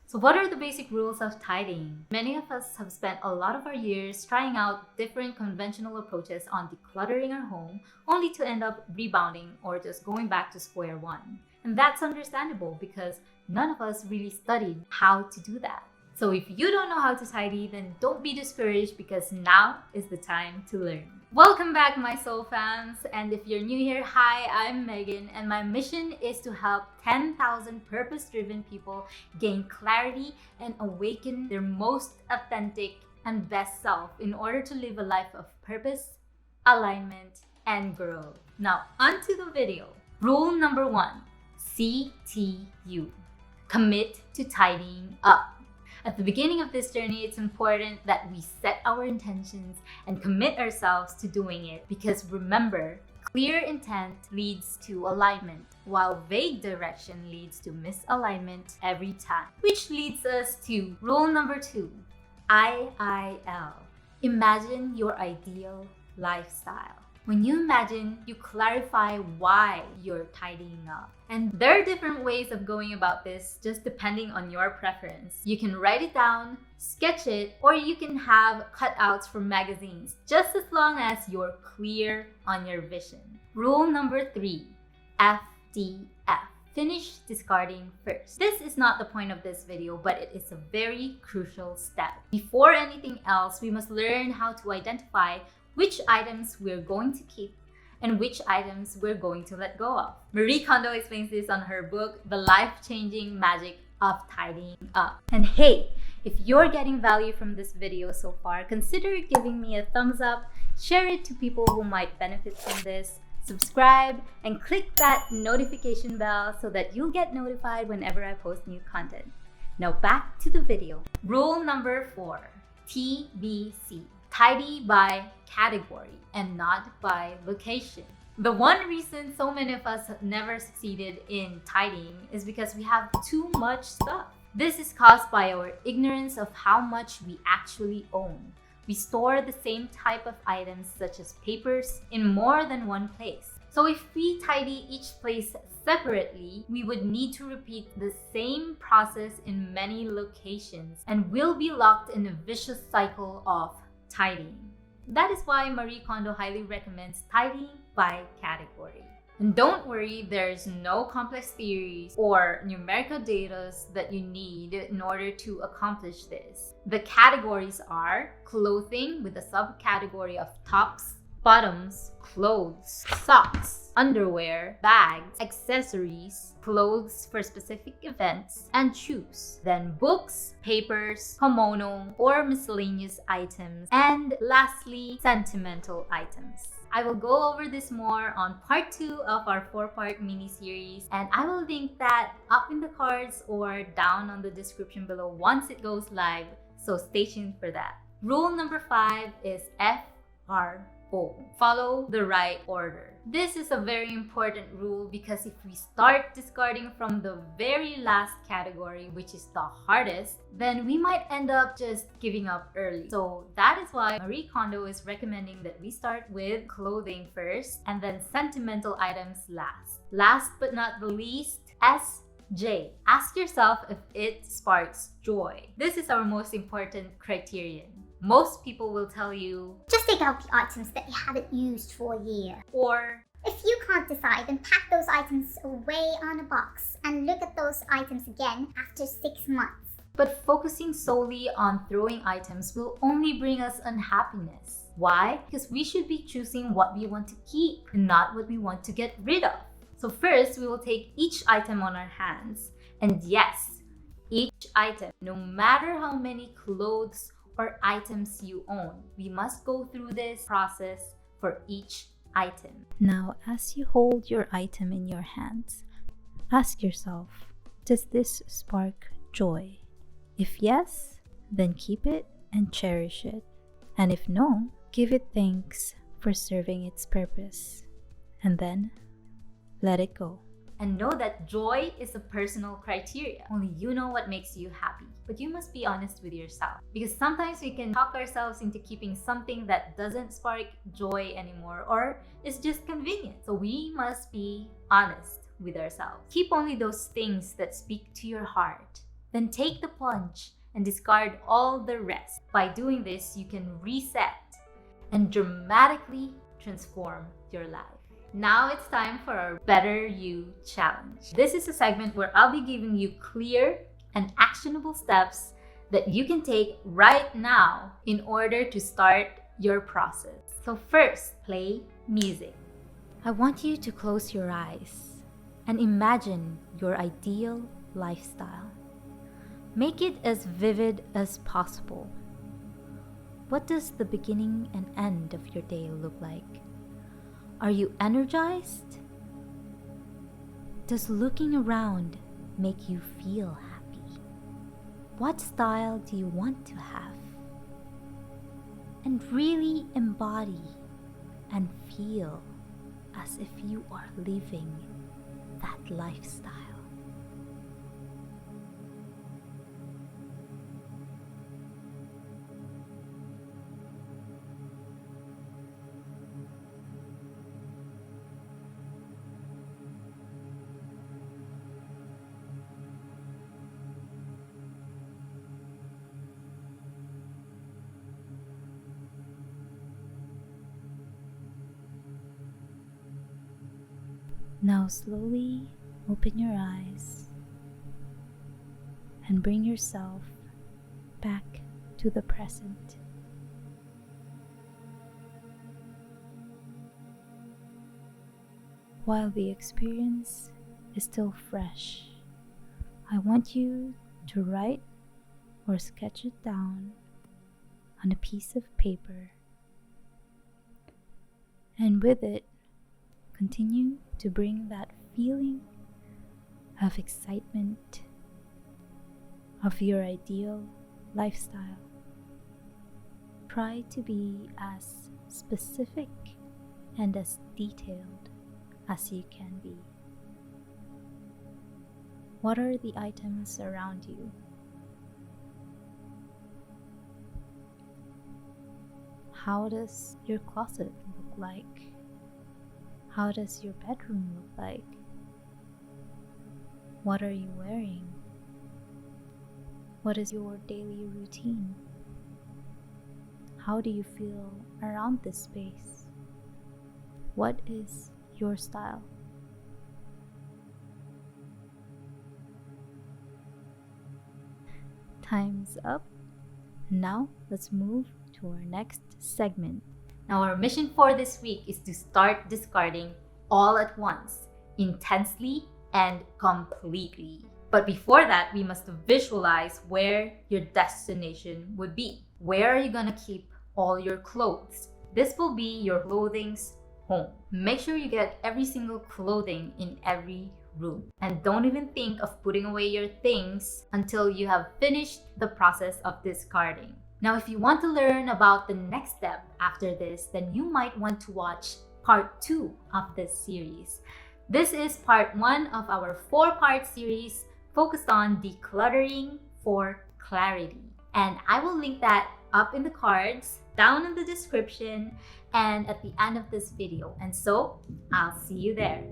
So what are the basic rules of tidying? Many of us have spent a lot of our years trying out different conventional approaches on decluttering our home, only to end up rebounding or just going back to square one. And that's understandable because none of us really studied how to do that. So if you don't know how to tidy, then don't be discouraged because now is the time to learn. Welcome back, my soul fams. And if you're new here, hi, I'm Megan, and my mission is to help 10,000 purpose-driven people gain clarity and awaken their most authentic and best self in order to live a life of purpose, alignment, and growth. Now, onto the video. Rule number 1, CTU. Commit to tidying up. At the beginning of this journey, it's important that we set our intentions and commit ourselves to doing it because remember, clear intent leads to alignment, while vague direction leads to misalignment every time. Which leads us to rule number 2, IIL. Imagine your ideal lifestyle. When you imagine, you clarify why you're tidying up. And there are different ways of going about this just depending on your preference. You can write it down, sketch it, or you can have cutouts from magazines, just as long as you're clear on your vision. Rule number 3, FDF. Finish discarding first. This is not the point of this video, but it is a very crucial step. Before anything else, we must learn how to identify which items we're going to keep and which items we're going to let go of. Marie Kondo explains this on her book, The Life-Changing Magic of Tidying Up. And hey, if you're getting value from this video so far, consider giving me a thumbs up, share it to people who might benefit from this, subscribe, and click that notification bell so that you'll get notified whenever I post new content. Now back to the video. Rule number 4, TBC. Tidy by category and not by location. The one reason so many of us have never succeeded in tidying is because we have too much stuff. This is caused by our ignorance of how much we actually own. We store the same type of items such as papers in more than one place. So if we tidy each place separately, we would need to repeat the same process in many locations and we'll be locked in a vicious cycle of tidying. That is why Marie Kondo highly recommends tidying by category. And don't worry, there's no complex theories or numerical data that you need in order to accomplish this. The categories are clothing with a subcategory of tops, bottoms, clothes, socks, underwear, bags, accessories, clothes for specific events, and shoes. Then books, papers, kimono, or miscellaneous items. And lastly, sentimental items. I will go over this more on part 2 of our 4-part mini-series, and I will link that up in the cards or down on the description below once it goes live, so stay tuned for that. Rule number 5 is FRO. Follow the right order. This is a very important rule because if we start discarding from the very last category, which is the hardest, then we might end up just giving up early. So that is why Marie Kondo is recommending that we start with clothing first and then sentimental items last. Last but not the least, SJ. Ask yourself if it sparks joy. This is our most important criterion. Most people will tell you, just take out the items that you haven't used for a year. Or, if you can't decide, then pack those items away on a box and look at those items again after 6 months. But focusing solely on throwing items will only bring us unhappiness. Why? Because we should be choosing what we want to keep and not what we want to get rid of. So first, we will take each item on our hands. And yes, each item, no matter how many clothes or items you own, we must go through this process for each item. Now, as you hold your item in your hands, ask yourself, does this spark joy? If yes, then keep it and cherish it. And if no, give it thanks for serving its purpose. And then, let it go. And know that joy is a personal criteria. Only you know what makes you happy. But you must be honest with yourself. Because sometimes we can talk ourselves into keeping something that doesn't spark joy anymore or is just convenient. So we must be honest with ourselves. Keep only those things that speak to your heart then take the plunge and discard all the rest. By doing this, you can reset and dramatically transform your life. Now it's time for our Better You Challenge. This is a segment where I'll be giving you clear and actionable steps that you can take right now in order to start your process. So first, play music. I want you to close your eyes and imagine your ideal lifestyle. Make it as vivid as possible. What does the beginning and end of your day look like? Are you energized? Does looking around make you feel happy? What style do you want to have? And really embody and feel as if you are living that lifestyle. Now slowly open your eyes and bring yourself back to the present. While the experience is still fresh, I want you to write or sketch it down on a piece of paper, and with it, continue to bring that feeling of excitement of your ideal lifestyle. Try to be as specific and as detailed as you can be. What are the items around you? How does your closet look like? How does your bedroom look like? What are you wearing? What is your daily routine? How do you feel around this space? What is your style? Time's up. Now let's move to our next segment. Now our mission for this week is to start discarding all at once, intensely and completely. But before that, we must visualize where your destination would be. Where are you gonna keep all your clothes? This will be your clothing's home. Make sure you get every single clothing in every room. And don't even think of putting away your things until you have finished the process of discarding. Now, if you want to learn about the next step after this, then you might want to watch part 2 of this series. This is part 1 of our 4-part series focused on decluttering for clarity. And I will link that up in the cards, down in the description, and at the end of this video. And so, I'll see you there.